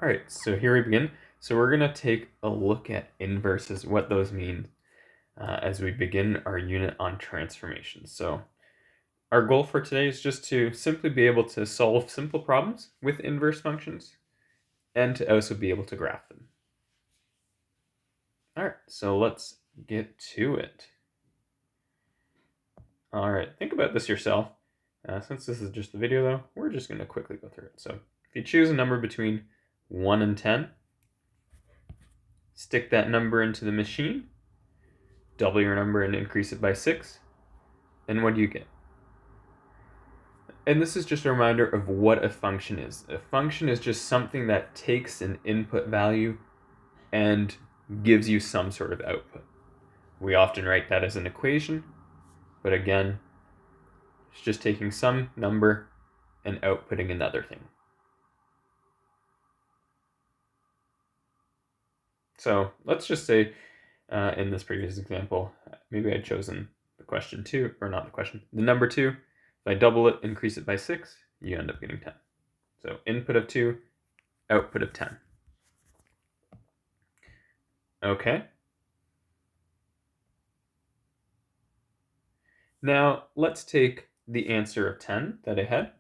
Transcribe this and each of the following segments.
All right, so here we begin. So we're going to take a look at inverses, what those mean, as we begin our unit on transformations. So our goal for today is just to simply be able to solve simple problems with inverse functions and to also be able to graph them. All right, so let's get to it. All right, think about this yourself. Since this is just a video though, we're just going to quickly go through it. So if you choose a number between 1 and 10, stick that number into the machine, double your number and increase it by 6, and what do you get? And this is just a reminder of what a function is. A function is just something that takes an input value and gives you some sort of output. We often write that as an equation, but again, it's just taking some number and outputting another thing. So let's just say in this previous example, maybe I'd chosen the question 2, or not the question, the number 2. If I double it, increase it by 6, you end up getting 10. So input of 2, output of 10. Okay. Now let's take the answer of 10 that I had,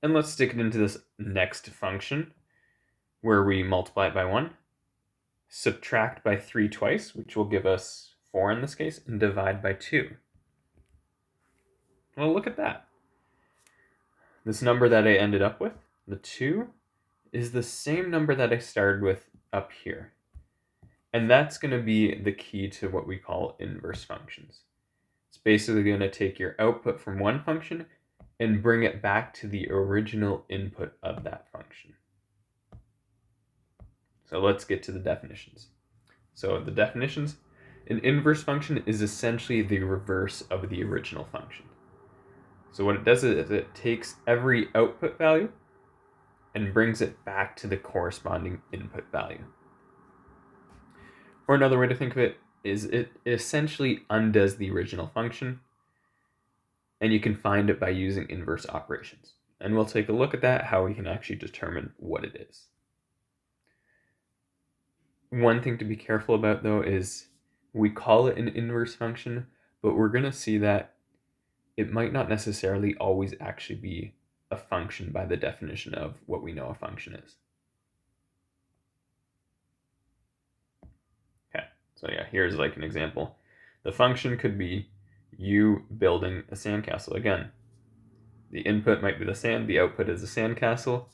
and let's stick it into this next function where we multiply it by 1, subtract by 3 twice, which will give us 4 in this case, and divide by 2. Well, look at that. This number that I ended up with, the 2, is the same number that I started with up here. And that's going to be the key to what we call inverse functions. It's basically going to take your output from one function and bring it back to the original input of that function. So let's get to the definitions. So the definitions, an inverse function is essentially the reverse of the original function. So what it does is it takes every output value and brings it back to the corresponding input value. Or another way to think of it is it essentially undoes the original function, and you can find it by using inverse operations. And we'll take a look at that, how we can actually determine what it is. One thing to be careful about though is we call it an inverse function, but we're going to see that it might not necessarily always actually be a function by the definition of what we know a function is. Okay, so yeah, here's like an example. The function could be you building a sandcastle. Again, the input might be the sand, the output is a sandcastle.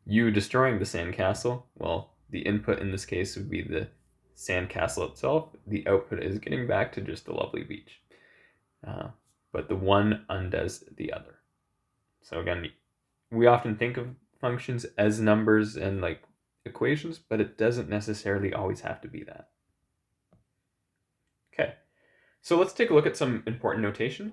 You destroying the sandcastle, well, the input in this case would be the sandcastle itself. The output is getting back to just a lovely beach. But the one undoes the other. So again, we often think of functions as numbers and like equations, but it doesn't necessarily always have to be that. Okay, so let's take a look at some important notation.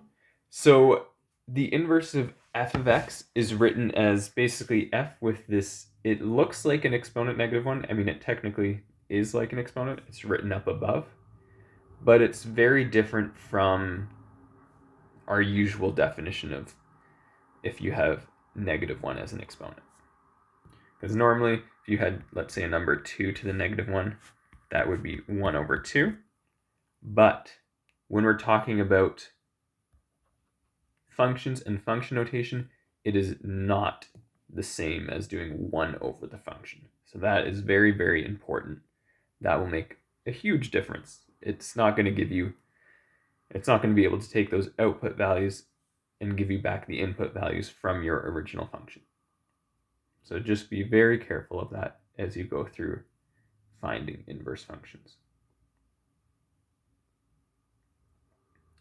So the inverse of f of x is written as basically f with this, it looks like an exponent -1. I mean, it technically is like an exponent. It's written up above, but it's very different from our usual definition of if you have -1 as an exponent. Because normally, if you had, let's say, a number 2 to the -1, that would be 1 over 2. But when we're talking about functions and function notation, it is not the same as doing 1 over the function. So that is very, very important. That will make a huge difference. It's not going to be able to take those output values and give you back the input values from your original function. So just be very careful of that as you go through finding inverse functions.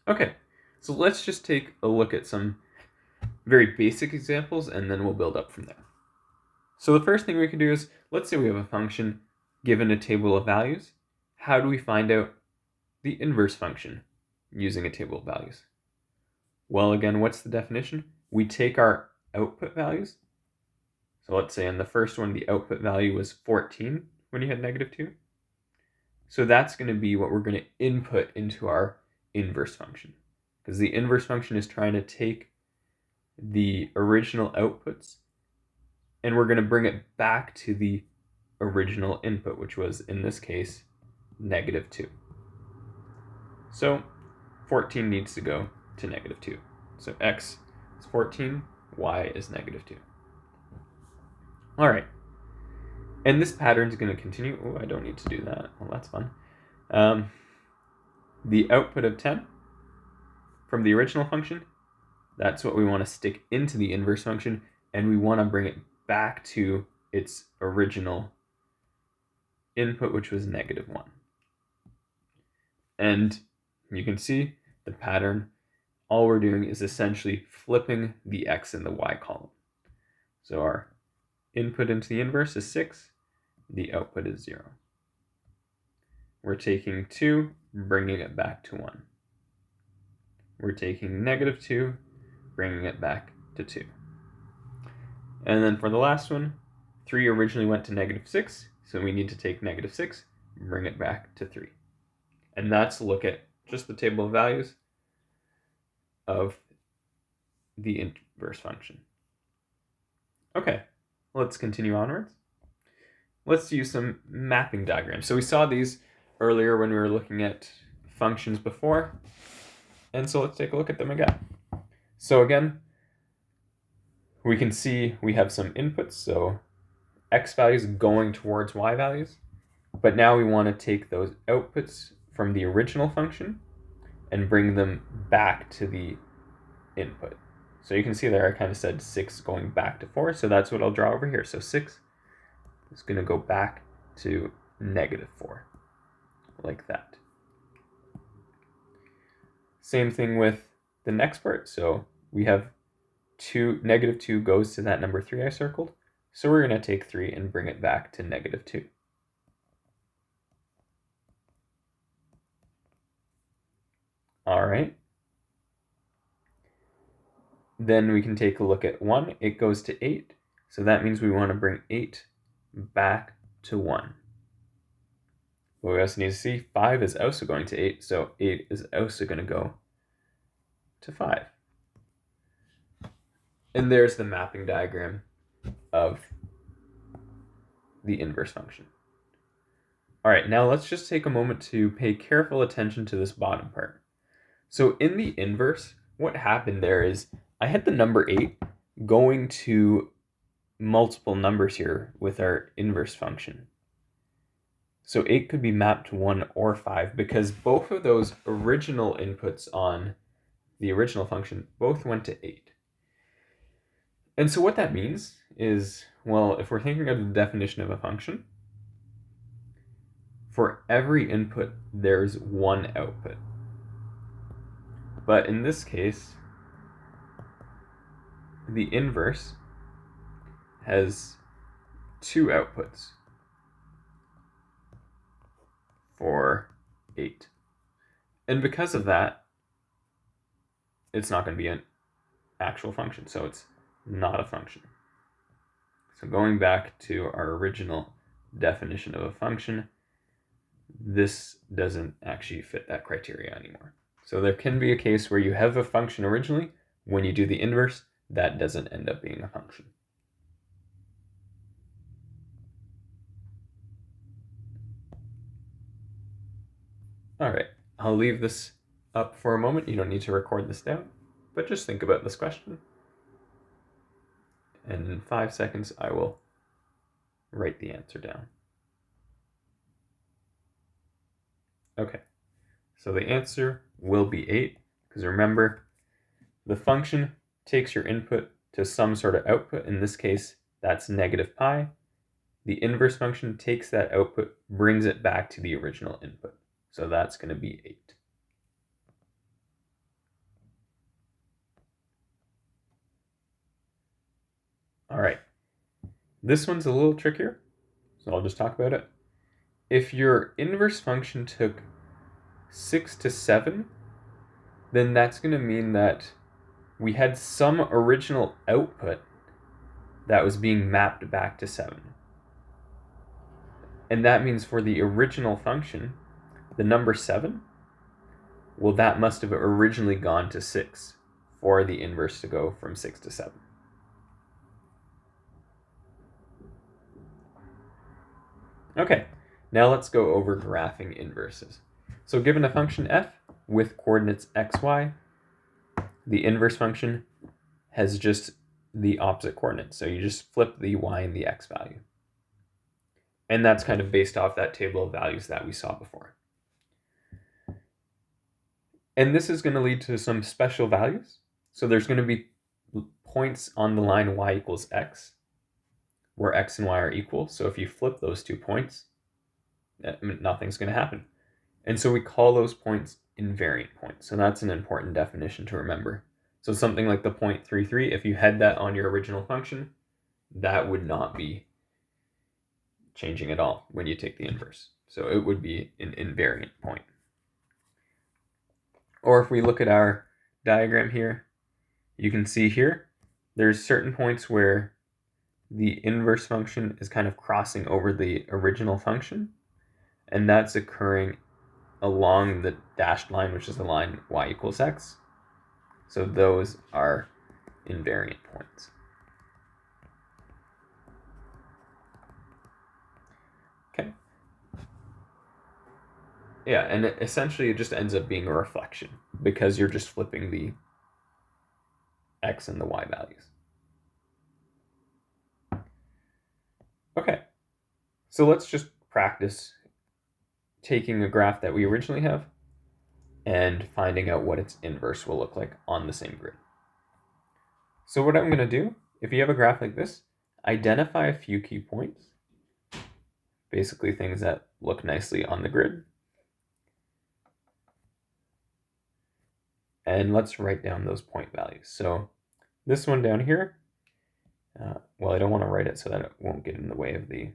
Okay, so let's just take a look at some very basic examples and then we'll build up from there. So the first thing we can do is, let's say we have a function given a table of values. How do we find out the inverse function using a table of values? Well, again, what's the definition? We take our output values. So let's say in the first one, the output value was 14 when you had -2. So that's going to be what we're going to input into our inverse function, because the inverse function is trying to take the original outputs and we're going to bring it back to the original input, which was, in this case, -2. So 14 needs to go to -2. So x is 14, y is -2. All right. And this pattern is going to continue. Oh, I don't need to do that. Well, that's fun. The output of 10 from the original function, that's what we want to stick into the inverse function, and we want to bring it back to its original input, which was -1. And you can see the pattern. All we're doing is essentially flipping the x and the y column. So our input into the inverse is 6, the output is 0. We're taking 2, bringing it back to 1. We're taking -2, bringing it back to 2. And then for the last one, 3 originally went to -6, so we need to take -6, bring it back to 3. And that's a look at just the table of values of the inverse function. Okay, let's continue onwards. Let's use some mapping diagrams. So we saw these earlier when we were looking at functions before, and so let's take a look at them again. So again, we can see we have some inputs, so x values going towards y values, but now we want to take those outputs from the original function and bring them back to the input. So you can see there I kind of said 6 going back to 4, so that's what I'll draw over here. So 6 is going to go back to -4, like that. Same thing with the next part. So we have -2 goes to that number 3 I circled, so we're going to take 3 and bring it back to -2. All right. Then we can take a look at 1. It goes to 8, so that means we want to bring 8 back to 1. But we also need to see 5 is also going to 8, so 8 is also going to go to 5. And there's the mapping diagram of the inverse function. All right, now let's just take a moment to pay careful attention to this bottom part. So in the inverse, what happened there is I had the number 8 going to multiple numbers here with our inverse function. So 8 could be mapped to 1 or 5 because both of those original inputs on the original function both went to 8. And so what that means is, well, if we're thinking of the definition of a function, for every input, there's one output. But in this case, the inverse has 2 outputs for 8. And because of that, it's not going to be an actual function, so it's not a function. So going back to our original definition of a function, this doesn't actually fit that criteria anymore. So there can be a case where you have a function originally, when you do the inverse, that doesn't end up being a function. All right, I'll leave this up for a moment. You don't need to record this down, but just think about this question. And in 5 seconds, I will write the answer down. Okay, so the answer will be 8, because remember, the function takes your input to some sort of output. In this case, that's -pi. The inverse function takes that output, brings it back to the original input. So that's going to be 8. All right, this one's a little trickier, so I'll just talk about it. If your inverse function took 6 to 7, then that's going to mean that we had some original output that was being mapped back to 7. And that means for the original function, the number 7, well, that must have originally gone to 6 for the inverse to go from 6 to 7. Okay, now let's go over graphing inverses. So given a function f with coordinates x, y, the inverse function has just the opposite coordinates. So you just flip the y and the x value. And that's kind of based off that table of values that we saw before. And this is going to lead to some special values. So there's going to be points on the line y equals x, where x and y are equal. So if you flip those 2 points, nothing's going to happen. And so we call those points invariant points. So that's an important definition to remember. So something like the point 33, if you had that on your original function, that would not be changing at all when you take the inverse. So it would be an invariant point. Or if we look at our diagram here, you can see here, there's certain points where the inverse function is kind of crossing over the original function, and that's occurring along the dashed line, which is the line y equals x. So those are invariant points. Okay. Yeah, and essentially it just ends up being a reflection because you're just flipping the x and the y values. Okay, so let's just practice taking a graph that we originally have and finding out what its inverse will look like on the same grid. So what I'm going to do, if you have a graph like this, identify a few key points, basically things that look nicely on the grid, and let's write down those point values. So this one down here, well, I don't want to write it so that it won't get in the way of the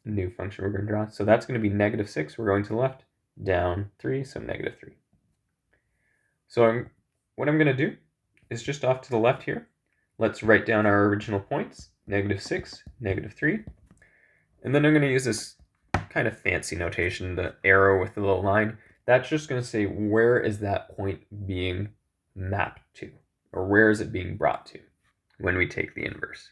new function we're going to draw. So that's going to be -6. We're going to the left, down 3, so -3. So what I'm going to do is just off to the left here, let's write down our original points, -6, -3. And then I'm going to use this kind of fancy notation, the arrow with the little line. That's just going to say where is that point being mapped to, or where is it being brought to when we take the inverse.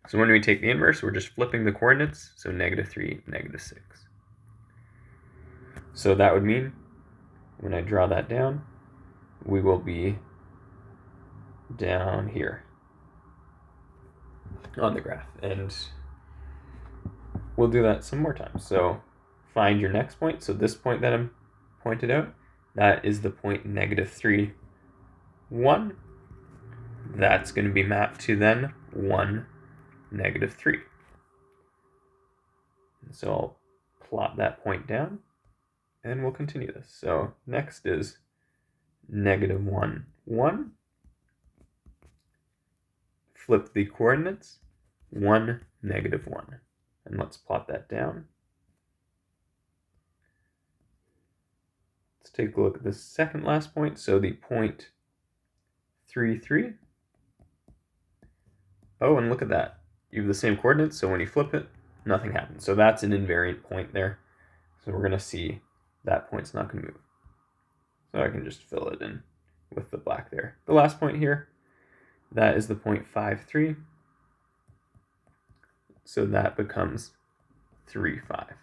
So when we take the inverse, we're just flipping the coordinates, so -3, -6. So that would mean, when I draw that down, we will be down here on the graph. And we'll do that some more times. So find your next point. So this point that I'm pointed out, that is the point -3, 1. That's going to be mapped to then 1, -3. So I'll plot that point down, and we'll continue this. So next is -1, 1. Flip the coordinates, 1, -1. And let's plot that down. Let's take a look at the second last point. So the point 3, 3. Oh, and look at that. You have the same coordinates, so when you flip it, nothing happens. So that's an invariant point there. So we're going to see that point's not going to move. So I can just fill it in with the black there. The last point here, that is the point 5, 3. So that becomes 3, 5.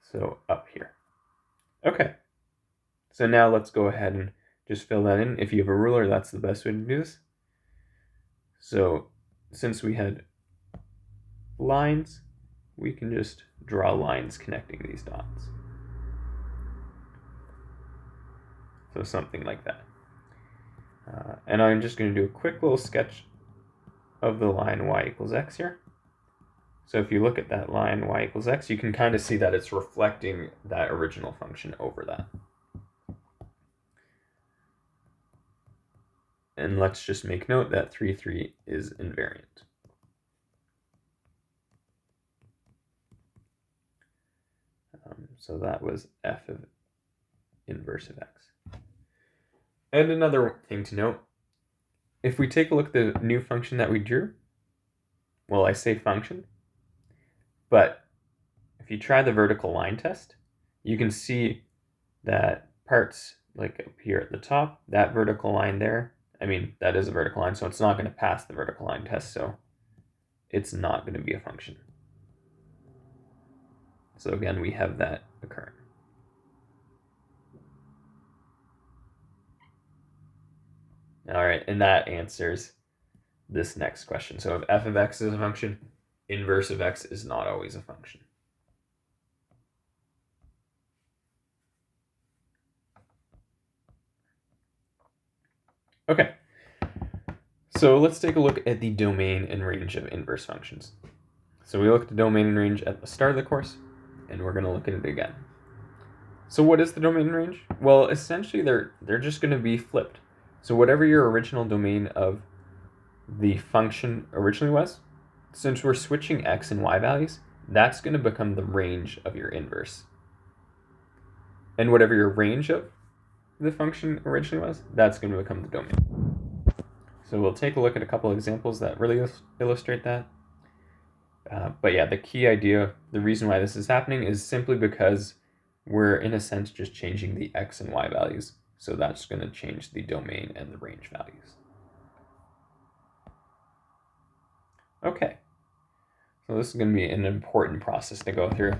So up here. Okay. So now let's go ahead and just fill that in. If you have a ruler, that's the best way to do this. So since we had lines, we can just draw lines connecting these dots. So something like that. And I'm just going to do a quick little sketch of the line y equals x here. So if you look at that line y equals x, you can kind of see that it's reflecting that original function over that. And let's just make note that 3, 3 is invariant. So that was f of inverse of x. And another thing to note, if we take a look at the new function that we drew, well, I say function, but if you try the vertical line test, you can see that parts like up here at the top, that vertical line there, I mean, that is a vertical line, so it's not going to pass the vertical line test. So it's not going to be a function. So again, we have that occurring. All right, and that answers this next question. So if f of x is a function, inverse of x is not always a function. Okay, so let's take a look at the domain and range of inverse functions. So we looked at domain and range at the start of the course, and we're going to look at it again. So what is the domain and range? Well, essentially they're just going to be flipped. So whatever your original domain of the function originally was, since we're switching x and y values, that's going to become the range of your inverse. And whatever your range of the function originally was, that's going to become the domain. So we'll take a look at a couple examples that really illustrate that. But yeah, the key idea, the reason why this is happening is simply because we're in a sense just changing the x and y values. So that's going to change the domain and the range values. Okay, so this is going to be an important process to go through,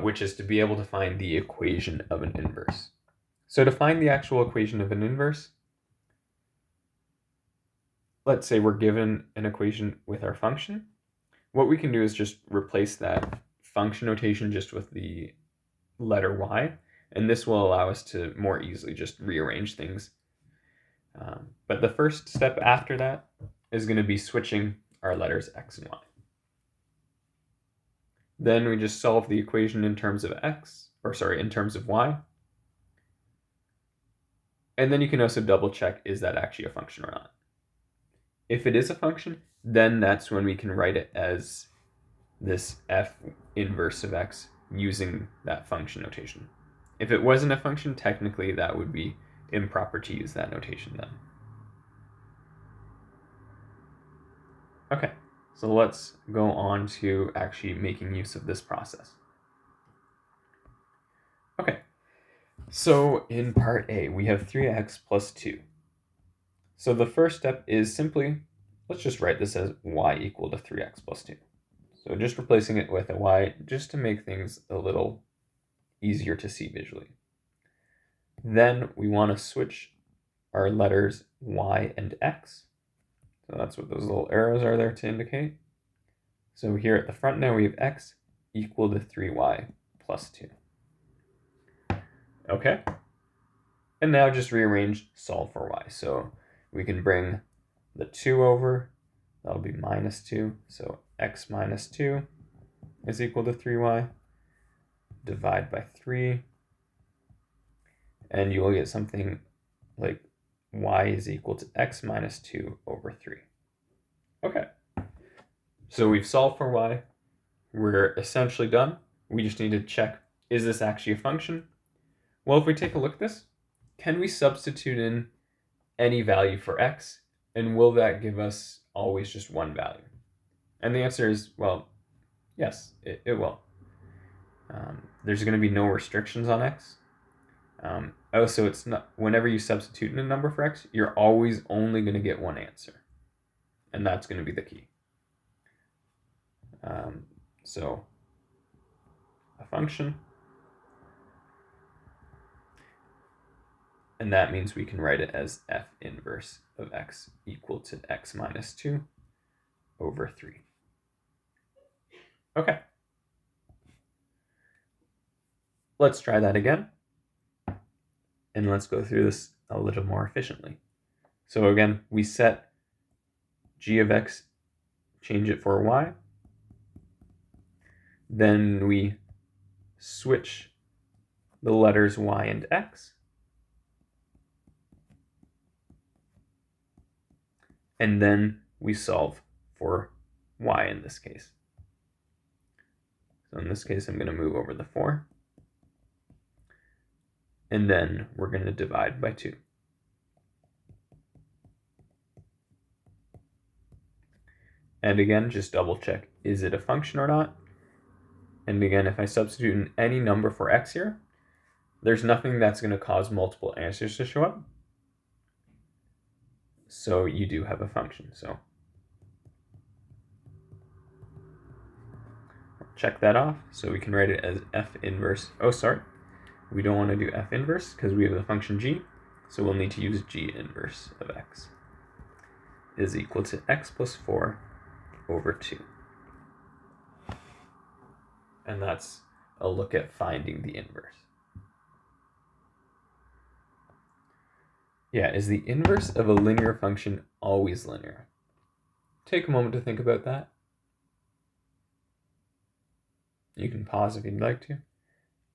which is to be able to find the equation of an inverse. So to find the actual equation of an inverse, let's say we're given an equation with our function. What we can do is just replace that function notation just with the letter y, and this will allow us to more easily just rearrange things. But the first step after that is going to be switching our letters x and y. Then we just solve the equation in terms of in terms of y. And then you can also double check, is that actually a function or not? If it is a function, then that's when we can write it as this f inverse of x using that function notation. If it wasn't a function, technically that would be improper to use that notation then. Okay, so let's go on to actually making use of this process. Okay, so in part A, we have 3x plus 2. So the first step is simply, let's just write this as y equal to 3x plus 2. So just replacing it with a y just to make things a little easier to see visually. Then we want to switch our letters y and x. So that's what those little arrows are there to indicate. So here at the front now we have x equal to 3y plus 2. Okay. And now just rearrange, solve for y. So we can bring the 2 over. That'll be minus 2. So x minus 2 is equal to 3y. Divide by 3. And you will get something like y is equal to x minus 2 over 3. Okay. So we've solved for y. We're essentially done. We just need to check, is this actually a function? Well, if we take a look at this, can we substitute in any value for x? And will that give us always just one value? And the answer is, well, yes, it will. There's going to be no restrictions on x. So it's not, whenever you substitute in a number for x, you're always only going to get one answer. And that's going to be the key. So a function, and that means we can write it as f inverse of x equal to x minus 2 over 3. Okay. Let's try that again. And let's go through this a little more efficiently. So again, we set g of x, change it for y. Then we switch the letters y and x. And then we solve for y in this case. So in this case, I'm going to move over the 4. And then we're going to divide by 2. And again, just double check, is it a function or not? And again, if I substitute in any number for x here, there's nothing that's going to cause multiple answers to show up. So you do have a function. So check that off. So we can write it as f inverse. Oh, sorry. We don't want to do f inverse because we have the function g. So we'll need to use g inverse of x is equal to x plus 4 over 2. And that's a look at finding the inverse. Yeah, is the inverse of a linear function always linear? Take a moment to think about that. You can pause if you'd like to.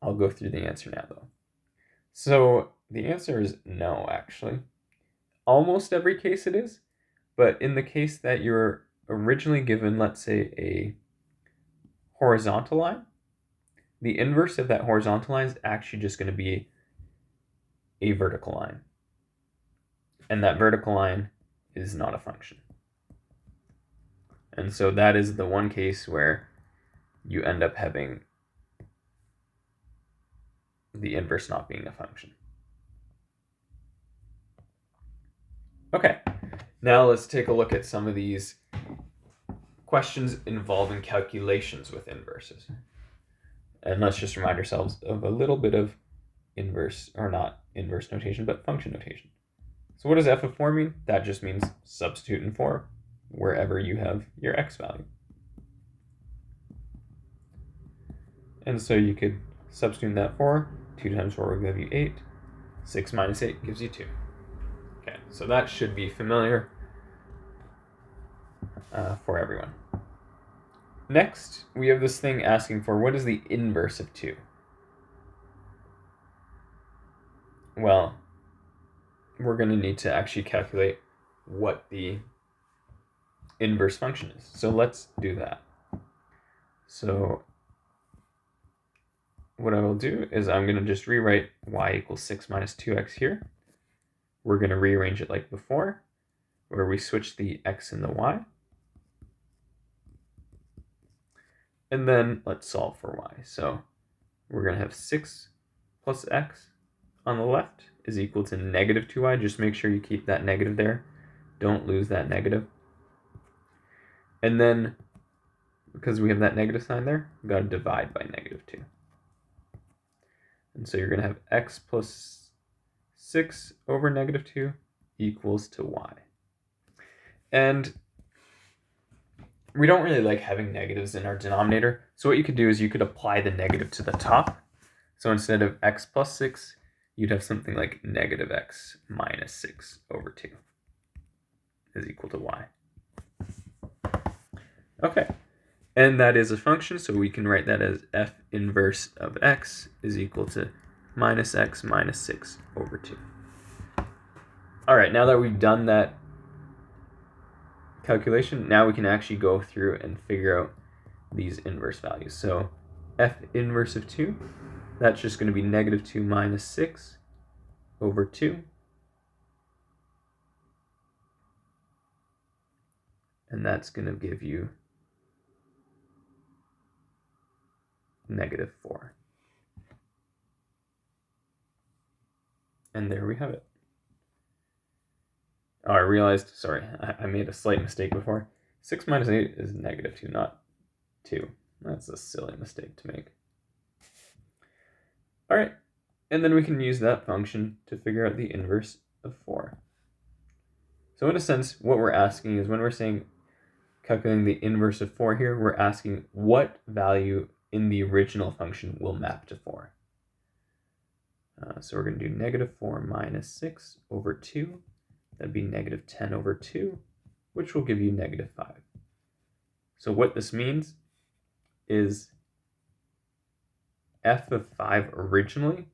I'll go through the answer now, though. So the answer is no, actually. Almost every case it is, but in the case that you're originally given, let's say, a horizontal line, the inverse of that horizontal line is actually just going to be a vertical line. And that vertical line is not a function. And so that is the one case where you end up having the inverse not being a function. Okay, now let's take a look at some of these questions involving calculations with inverses. And let's just remind ourselves of a little bit of inverse, or not inverse notation, but function notation. So what does f of 4 mean? That just means substitute in 4 wherever you have your x value. And so you could substitute in that 4. 2 times 4 will give you 8. 6 minus 8 gives you 2. Okay, so that should be familiar for everyone. Next, we have this thing asking for what is the inverse of 2? Well, we're going to need to actually calculate what the inverse function is. So let's do that. So what I will do is I'm going to just rewrite y equals 6 minus 2x here. We're going to rearrange it like before, where we switch the x and the y. And then let's solve for y. So we're going to have 6 plus x on the left is equal to negative 2y. Just make sure you keep that negative there. Don't lose that negative. And then, because we have that negative sign there, we've got to divide by negative 2. And so you're going to have x plus 6 over negative 2 equals to y. And we don't really like having negatives in our denominator. So what you could do is you could apply the negative to the top. So instead of x plus 6, you'd have something like negative x minus 6 over 2 is equal to y. Okay, and that is a function, so we can write that as f inverse of x is equal to minus x minus 6 over 2. All right, now that we've done that calculation, now we can actually go through and figure out these inverse values. So f inverse of 2, that's just going to be negative 2 minus 6 over 2. And that's going to give you negative 4. And there we have it. Oh, I realized, sorry, I made a slight mistake before. 6 minus 8 is negative 2, not 2. That's a silly mistake to make. All right, and then we can use that function to figure out the inverse of 4. So in a sense, what we're asking is when we're saying calculating the inverse of 4 here, we're asking what value in the original function will map to 4. So we're going to do negative 4 minus 6 over 2. That'd be negative 10 over 2, which will give you negative 5. So what this means is f of 5 originally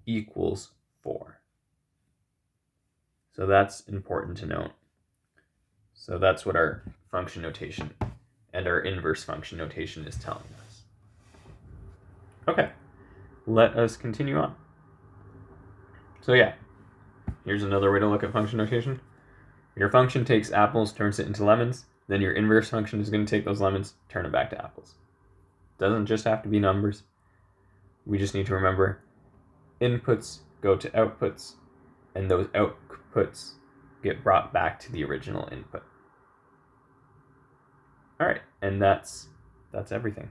equals 4. So that's important to note. So that's what our function notation and our inverse function notation is telling us. Okay, let us continue on. So yeah, here's another way to look at function notation. Your function takes apples, turns it into lemons. Then your inverse function is going to take those lemons, turn it back to apples. Doesn't just have to be numbers. We just need to remember inputs go to outputs, and those outputs get brought back to the original input. All right, and that's everything.